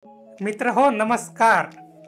मित्र हो नमस्कार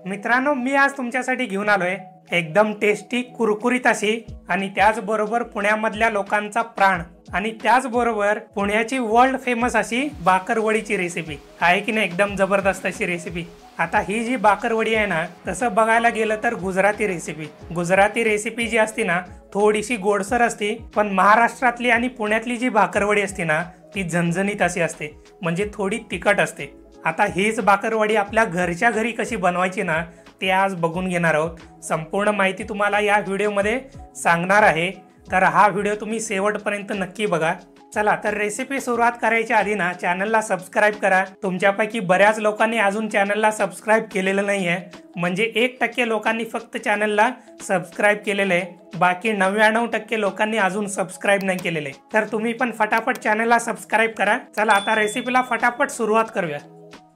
मित्रांनो, मी आज तुमच्यासाठी घेऊन आलोय एकदम टेस्टी कुरकुरीत अशी आणि त्याचबरोबर पुण्यामधल्या लोकांचा प्राण आणि त्याचबरोबर पुण्याची वर्ल्ड फेमस अशी बाकरवडीची रेसिपी आहे की नाही। एकदम जबरदस्त अशी रेसिपी। आता ही जी बाकरवडी आहे ना, तसं बघायला गेलं तर गुजराती रेसिपी जी असते ना थोडीशी गोडसर असते, पण महाराष्ट्रातली आणि पुण्यातली जी बाकरवडी असते ना ती झणझणीत अशी असते, म्हणजे थोडी तिखट असते। आता हीच बाकरवडी आपल्या घरच्या घरी कशी बनवायची ना ते आज बघून घेणार आहोत। संपूर्ण माहिती तुम्हाला या व्हिडिओमध्ये सांगणार आहे, तर हा व्हिडिओ तुम्ही शेवटपर्यंत नक्की बघा। चला तर रेसिपी सुरुवात करायच्या आधी ना चॅनलला सबस्क्राइब करा। तुमच्यापैकी बऱ्याच लोकांनी अजून चॅनलला सबस्क्राइब केलेलं नाहीये, म्हणजे 1% लोकांनी फक्त चॅनलला सबस्क्राइब केलेलं आहे, बाकी 99% लोकांनी अजून सबस्क्राइब नाही केलेले। तर तुम्ही पण फटाफट चॅनलला सबस्क्राइब करा। चला आता रेसिपीला फटाफट सुरुवात करूया।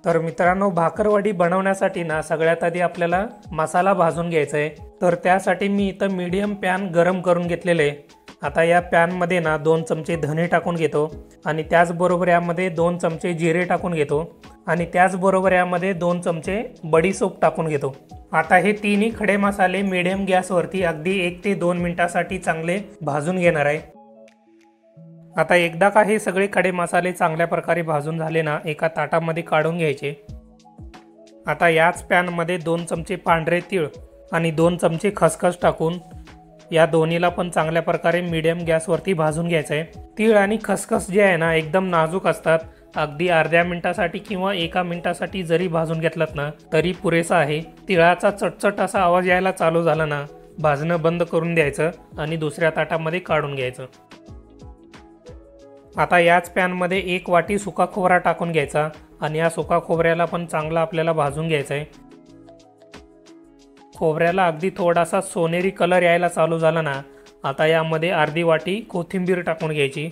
तर मित्रांनो, भाकरवडी बनवण्यासाठी ना सगळ्यात आधी आपल्याला मसाला भाजून घ्यायचा आहे। तर त्यासाठी मी इथं मीडियम पॅन गरम करून घेतलेले आहे। आता या पॅन मध्ये ना 2 चमचे धने टाकून घेतो आणि त्याचबरोबर यामध्ये 2 चमचे जिरे टाकून घेतो आणि त्याचबरोबर यामध्ये 2 चमचे बडीशोप टाकून घेतो। आता हे तिन्ही खडे मसाले मीडियम गॅसवरती अगदी 1 ते 2 मिनिटांसाठी चांगले भाजून घेणार आहे। आता एकदा का हे सगळे खडे मसाले चांगल्या प्रकारे भाजून झाले ना, एका ताटामध्ये काढून घ्यायचे। आता याच पॅन मध्ये 2 चमचे पांढरे तीळ आणि 2 चमचे खसखस टाकून या दोन्हीला पण चांगल्या प्रकारे मीडियम गॅसवरती भाजून घ्यायचं आहे। तीळ आणि खसखस जे आहे ना एकदम नाजूक असतात, अगदी अर्ध्या मिनिटासाठी किंवा 1 मिनिटासाठी जरी भाजून घेतलात ना तरी पुरेसा आहे। तिळाचा चटचट असा आवाज यायला चालू झाला ना, भाजणं बंद करून द्यायचं आणि दुसऱ्या ताटामध्ये काढून घ्यायचं। आता याच पॅन मध्ये 1 वाटी सुका खोबरा टाकून घ्यायचा आणि या सुका खोबऱ्याला पण चांगला आपल्याला भाजून घ्यायचा आहे। खोबऱ्याला अगदी थोडासा सोनेरी कलर यायला चालू झाला ना, आता यामध्ये अर्धी वाटी कोथिंबीर टाकून घ्यायची।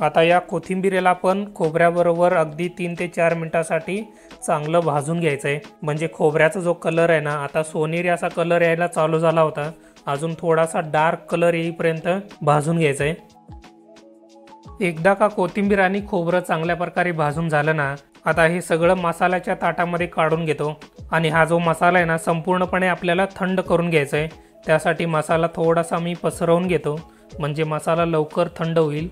आता या कोथिंबीरेला पण खोबऱ्याबरोबर अगदी 3 ते 4 मिनिटांसाठी चांगलं भाजून घ्यायचं आहे, म्हणजे खोबऱ्याचा जो कलर आहे ना आता सोनेरी असा कलर यायला चालू झाला होता, अजून थोडासा डार्क कलर येईपर्यंत भाजून घ्यायचं आहे। एकदा का कोथिंबीर आणि खोबरं चांगल्या प्रकारे भाजून झालं ना, आता हे सगळं मसाल्याच्या ताटामध्ये काढून घेतो आणि हा जो मसाला आहे ना संपूर्णपणे आपल्याला थंड करून घ्यायचा आहे। त्यासाठी मसाला थोडासा मी पसरवून घेतो, म्हणजे मसाला लवकर थंड होईल।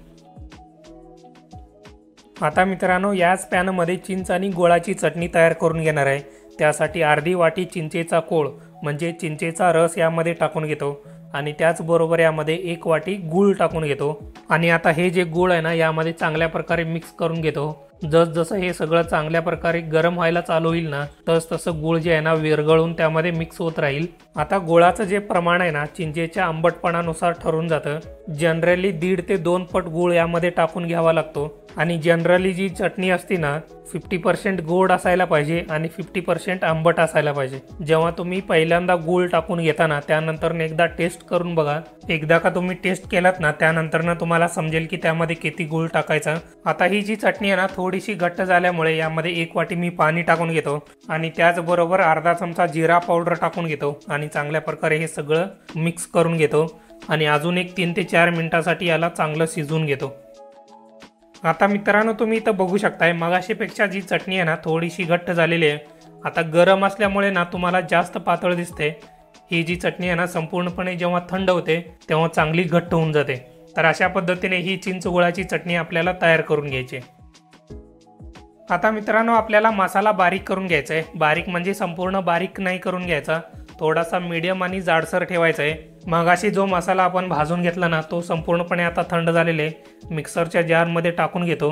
आता मित्रांनो, याच पॅनमध्ये चिंच आणि गुळाची चटणी तयार करून घेणार आहे। त्यासाठी अर्धी वाटी चिंचेचा कोळ म्हणजे चिंचेचा रस यामध्ये टाकून घेतो आणि त्याचबरोबर यामध्ये 1 वाटी गूळ टाकून घेतो आणि आता हे जे गूळ आहे ना यामध्ये चांगल्या प्रकारे मिक्स करून घेतो। जसं हे सगळं चांगल्या प्रकारे गरम व्हायला चालू होईल ना तसं गूळ जे आहे ना विरघळून त्यामध्ये मिक्स होत राहील। आता गुळाचं जे प्रमाण आहे ना चिंचेच्या आंबटपणानुसार ठरून जातं। जनरली 1.5 ते 2 पट गूळ यामध्ये टाकून घ्यावा लागतो आणि जनरली जी चटणी असते ना 50% गोड असायला पाहिजे आणि 50% आंबट असायला पाहिजे। जेव्हा तुम्ही पहिल्यांदा गूळ टाकून घेता ना त्यानंतर एकदा टेस्ट करून बघा। एकदा का तुम्ही टेस्ट केलात ना त्यानंतर तुम्हाला समजेल की त्यामध्ये किती गूळ टाकायचा। आता ही जी चटणी आहे ना थोडीशी घट्ट झाल्यामुळे यामध्ये 1 वाटी मी पाणी टाकून घेतो आणि त्याचबरोबर अर्धा चमचा जिरा पावडर टाकून घेतो आणि चांगल्या प्रकारे हे सगळं मिक्स करून घेतो आणि अजून 3 ते 4 मिनिटांसाठी याला चांगलं शिजवून घेतो। आता मित्रांनो, तुम्ही इथं बघू शकताय मगाशीपेक्षा जी चटणी आहे ना थोडीशी घट्ट झालेली आहे। आता गरम असल्यामुळे ना तुम्हाला जास्त पातळ दिसते। ही जी चटणी आहे ना संपूर्णपणे जेव्हा थंड होते तेव्हा चांगली घट्ट होऊन जाते। तर अशा पद्धतीने ही चिंच गुळाची चटणी आपल्याला तयार करून घ्यायची। आता मित्रांनो, आपल्याला मसाला बारीक करून घ्यायचा आहे। बारीक म्हणजे संपूर्ण बारीक नाही करून घ्यायचा, थोडासा मीडियम आणि जाडसर ठेवायचा आहे। मगाशी जो मसाला आपण भाजून घेतला ना तो संपूर्णपणे आता थंड झालेला आहे। मिक्सरच्या जारमध्ये टाकून घेतो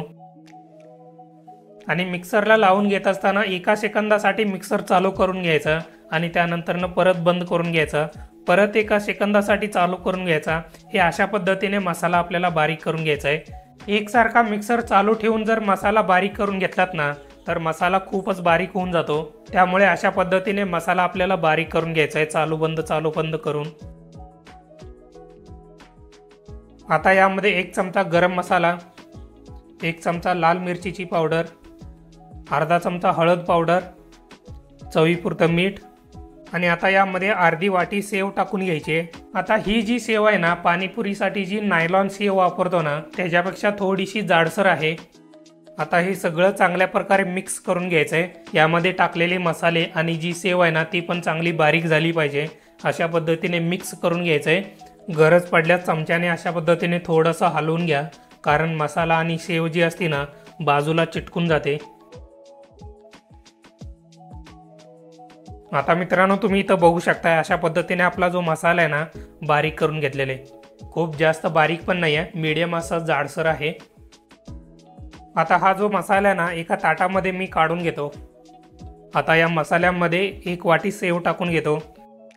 आणि मिक्सरला लावून घेत असताना 1 सेकंदासाठी मिक्सर चालू करून घ्यायचा आणि त्यानंतर परत बंद करून घ्यायचा, परत 1 सेकंदासाठी चालू करून घ्यायचा। हे अशा पद्धतीने मसाला आपल्याला बारीक करून घ्यायचा आहे। एकसारखा मिक्सर चालू ठेवून जर मसाला बारीक करून घेतलात ना तर मसाला खूपच बारीक होऊन जातो। त्यामुळे अशा पद्धतीने मसाला आपल्याला बारीक करून घ्यायचा आहे, चालू बंद करून। आता यामध्ये 1 चमचा गरम मसाला, 1 चमचा लाल मिरचीची पावडर, अर्धा चमचा हळद पावडर, चवीपुरतं मीठ आणि आता यामध्ये अर्धी वाटी सेव टाकून घ्यायची। आता ही जी सेव आहे ना पाणीपुरीसाठी जी नायलॉन सेव वापरतो ना त्याच्यापेक्षा थोडीशी जाडसर आहे। आता हे सगळं चांगल्या प्रकारे मिक्स करून घ्यायचं आहे। यामध्ये टाकलेले मसाले आणि जी सेव आहे ना ती पण चांगली बारीक झाली पाहिजे। अशा पद्धतीने मिक्स करून घ्यायचं आहे। गरज पडल्यास चमच्याने अशा पद्धतीने थोडंसं हलवून घ्या, कारण मसाला आणि सेव जी असते ना बाजूला चिटकून जाते। आता मित्रांनो तुम्ही इथं बघू शकता अशा पद्धतीने आपला जो मसाला आहे ना बारीक करून घेतलेला आहे। खूप जास्त बारीक पण नाही आहे, मीडियम असा जाडसर आहे। आता हा जो मसाला आहे ना एका ताटामध्ये मी काढून घेतो। आता या मसाल्यामध्ये 1 वाटी सेव टाकून घेतो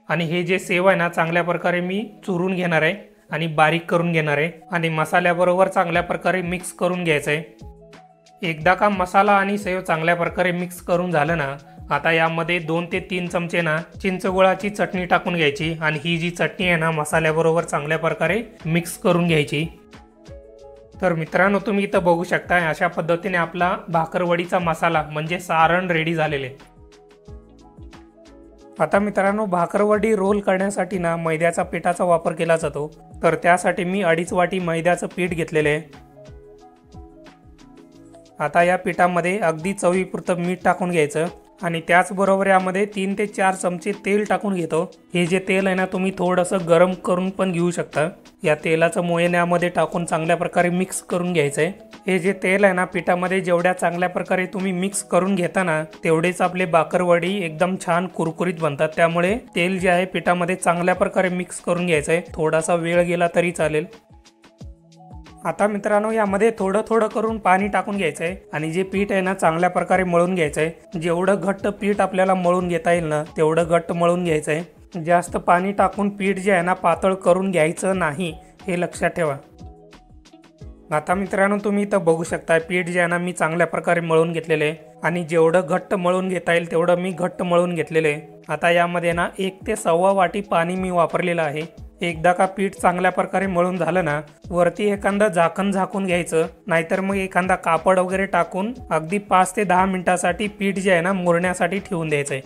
आणि हे जे सेव आहे ना चांगल्या प्रकारे मी चुरून घेणार आहे आणि बारीक करून घेणार आहे आणि मसाल्याबरोबर चांगल्या प्रकारे मिक्स करून घ्यायचं आहे। एकदा का मसाला आणि सेव चांगल्या प्रकारे मिक्स करून झालं ना, आता यामध्ये 2 ते 3 चमचे ना चिंचगुळाची चटणी टाकून घ्यायची आणि ही जी चटणी आहे ना मसाल्याबरोबर चांगल्या प्रकारे मिक्स करून घ्यायची। तर मित्रांनो तुम्ही इथं बघू शकता अशा पद्धतीने आपला भाकरवडीचा मसाला म्हणजे सारण रेडी झालेले। आता मित्रांनो भाकरवडी रोल करण्यासाठी ना मैद्याचा पिठाचा वापर केला जातो। तर त्यासाठी मी 2.5 वाटी मैद्याचं पीठ घेतलेले आहे। आता या पिठामध्ये अगदी चवीपुरतं मीठ टाकून घ्यायचं आणि त्याचबरोबर यामध्ये 3 ते 4 चमचे तेल टाकून घेतो। हे जे तेल आहे ना तुम्ही थोडंसं गरम करून पण घेऊ शकता। या तेलाचं मोयन यामध्ये टाकून चांगल्या प्रकारे मिक्स करून घ्यायचं आहे। हे जे तेल आहे ना पिठामध्ये जेवढ्या चांगल्या प्रकारे तुम्ही मिक्स करून घेता ना तेवढेच आपले भाकरवडी एकदम छान कुरकुरीत बनतात। त्यामुळे तेल जे आहे पिठामध्ये चांगल्या प्रकारे मिक्स करून घ्यायचं आहे। थोडासा वेळ गेला तरी चालेल। आता मित्रांनो यामध्ये थोडं थोडं करून पाणी टाकून घ्यायचं आहे आणि जे पीठ आहे ना चांगल्या प्रकारे मळून घ्यायचं आहे। जेवढं घट्ट पीठ आपल्याला मळून घेता येईल ना तेवढं घट्ट मळून घ्यायचं आहे। जास्त पाणी टाकून पीठ जे आहे ना पातळ करून घ्यायचं नाही, हे लक्षात ठेवा। आता मित्रांनो तुम्ही इथं बघू शकता पीठ जे आहे ना मी चांगल्या प्रकारे मळून घेतलेले आहे आणि जेवढं घट्ट मळून घेता येईल तेवढं मी घट्ट मळून घेतलेले आहे। आता यामध्ये ना 1 ते 1.25 वाटी पाणी मी वापरलेलं आहे। एकदा का पीठ चांगल्या प्रकारे मळून झालं ना वरती एखादा झाकण झाकून घ्यायचं, नाहीतर मग एखादा कापड वगैरे टाकून अगदी 5 ते 10 मिनिटासाठी पीठ जे आहे ना मुरण्यासाठी ठेवून द्यायचंय।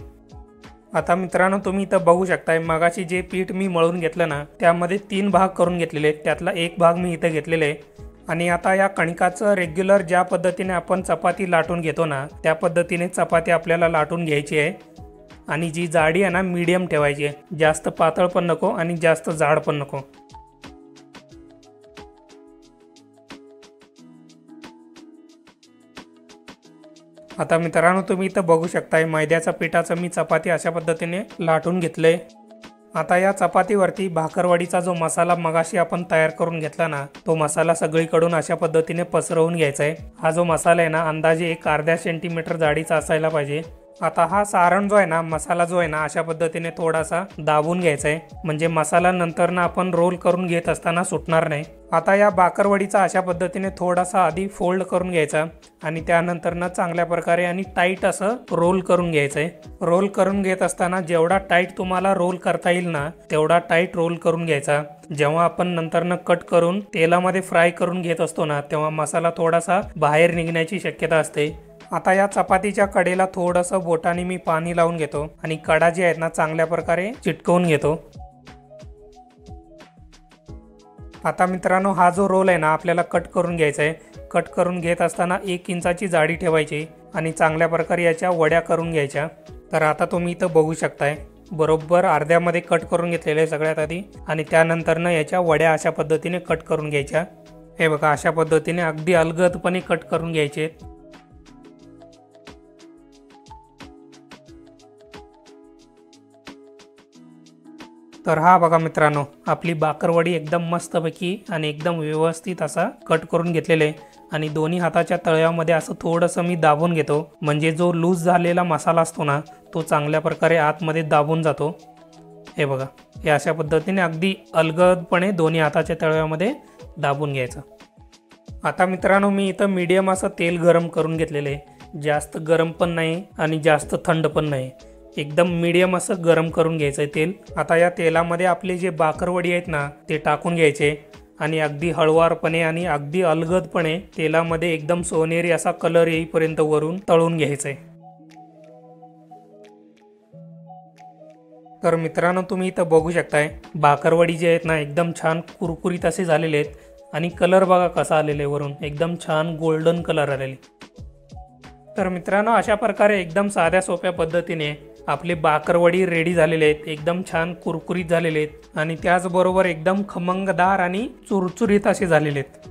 आता मित्रांनो तुम्ही इथं बघू शकताय मगाशी जे पीठ मी मळून घेतलं ना त्यामध्ये 3 भाग करून घेतलेले आहेत, त्यातला 1 भाग मी इथं घेतलेला आहे। आणि आता या कणिकाचं रेग्युलर ज्या पद्धतीने आपण चपाती लाटून घेतो ना त्या पद्धतीने चपाती आपल्याला लाटून घ्यायची आहे आणि जी जाडी आहे ना मीडियम ठेवायची आहे। जास्त पातळ पण नको आणि जास्त जाड पण नको। आता मित्रांनो तुम्ही इथं बघू शकताय मैद्याच्या पिठाचं मी चपाती अशा पद्धतीने लाटून घेतलंय। आता या चपातीवरती भाकरवडीचा जो मसाला मगाशी आपण तयार करून घेतला ना तो मसाला सगळीकडून अशा पद्धतीने पसरवून घ्यायचा आहे। हा जो मसाला आहे ना अंदाजे 1 अर्धा सेंटीमीटर जाडीचा असायला पाहिजे। आता हा सारण जो आहे ना मसाला जो आहे ना अशा पद्धतीने थोडासा दाबून घ्यायचा आहे, म्हणजे मसाला नंतर ना आपण रोल करून घेत असताना सुटणार नाही। आता या भाकरवडीचा अशा पद्धतीने थोडासा आधी फोल्ड करून घ्यायचा आणि त्यानंतर ना चांगल्या प्रकारे आणि टाईट असं रोल करून घ्यायचं आहे। रोल करून घेत असताना जेवढा टाईट तुम्हाला रोल करता येईल ना तेवढा टाईट रोल करून घ्यायचा। जेव्हा आपण नंतर ना कट करून तेलामध्ये फ्राय करून घेत असतो ना तेव्हा मसाला थोडासा बाहेर निघण्याची शक्यता असते। आता या चपातीच्या कडेला थोडंसं बोटाने मी पाणी लावून घेतो आणि कडा जे आहेत ना चांगल्या प्रकारे चिटकवून घेतो। आता मित्रांनो हा जो रोल आहे ना आपल्याला कट करून घ्यायचा आहे। कट करून घेत असताना 1 इंचाची जाडी ठेवायची आणि चांगल्या प्रकारे याच्या वड्या करून घ्यायच्या। तर आता तुम्ही इथं बघू शकताय बरोबर अर्ध्यामध्ये कट करून घेतलेले आहे सगळ्यात आधी आणि त्यानंतर ना याच्या वड्या अशा पद्धतीने कट करून घ्यायच्या। हे बघा अशा पद्धतीने अगदी अलगदपणे कट करून घ्यायचे। तर हा बघा मित्रांनो आपली भाकरवडी एकदम मस्तपैकी आणि एकदम व्यवस्थित असा कट करून घेतलेले आहे आणि दोन्ही हाताच्या तळव्यामध्ये असं थोडंसं मी दाबून घेतो, म्हणजे जो लूज झालेला मसाला असतो ना तो चांगल्या प्रकारे आतमध्ये दाबून जातो। हे बघा हे अशा पद्धतीने अगदी अलगदपणे दोन्ही हाताच्या तळव्यामध्ये दाबून घ्यायचं। आता मित्रांनो मी इथं मीडियम असं तेल गरम करून घेतलेले आहे, जास्त गरम पण नाही आणि जास्त थंड पण नाही, एकदम मीडियम असं गरम करून घ्यायचं आहे तेल। आता या तेलामध्ये आपले जे भाकरवडी आहेत ना ते टाकून घ्यायचे आणि अगदी हळुवारपणे आणि अगदी अलगदपणे तेलामध्ये एकदम सोनेरी असा कलर येईपर्यंत वरून तळून घ्यायचं आहे। तर मित्रांनो तुम्ही इथं बघू शकताय भाकरवडी जे आहेत ना एकदम छान कुरकुरीत असे झालेले आहेत आणि कलर बघा कसा आलेला आहे, वरून एकदम छान गोल्डन कलर आलेले। तर मित्रांनो, अशा प्रकारे एकदम साध्या सोप्या पद्धतीने आपले बाकरवडी रेडी झालेले आहेत, एकदम छान कुरकुरीत झालेले आहेत आणि त्याचबरोबर एकदम खमंगदार आणि चुरचुरीत असे झालेले आहेत।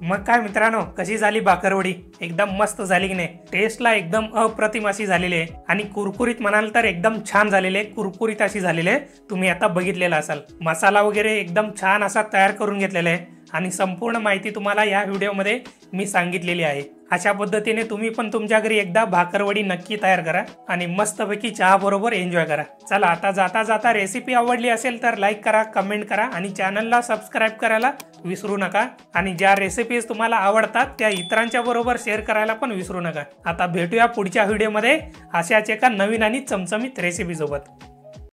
मग काय मित्रांनो, कशी झाली बाकरवडी? एकदम मस्त झाली की नाही? टेस्टला एकदम अप्रतिम अशी झालेली आहे आणि कुरकुरीत म्हणाल तर एकदम छान झालेले, कुरकुरीत अशी झालेली आहे। तुम्ही आता बघितलेला असाल, मसाला वगैरे एकदम छान असा तयार करून घेतलेला आहे आणि संपूर्ण माहिती तुम्हाला या व्हिडिओमध्ये मी सांगितलेली आहे। अशा पद्धतीने तुम्ही पण तुमच्या घरी एकदा भाकरवडी नक्की तयार करा आणि मस्तपैकी चहा बरोबर एन्जॉय करा। चला, आता जाता जाता रेसिपी आवडली असेल तर लाईक करा, कमेंट करा आणि चॅनलला सबस्क्राईब करायला विसरू नका आणि ज्या रेसिपीज तुम्हाला आवडतात त्या इतरांच्या बरोबर शेअर करायला पण विसरू नका। आता भेटूया पुढच्या व्हिडिओमध्ये अशाच एका नवीन आणि चमचमीत रेसिपी सोबत।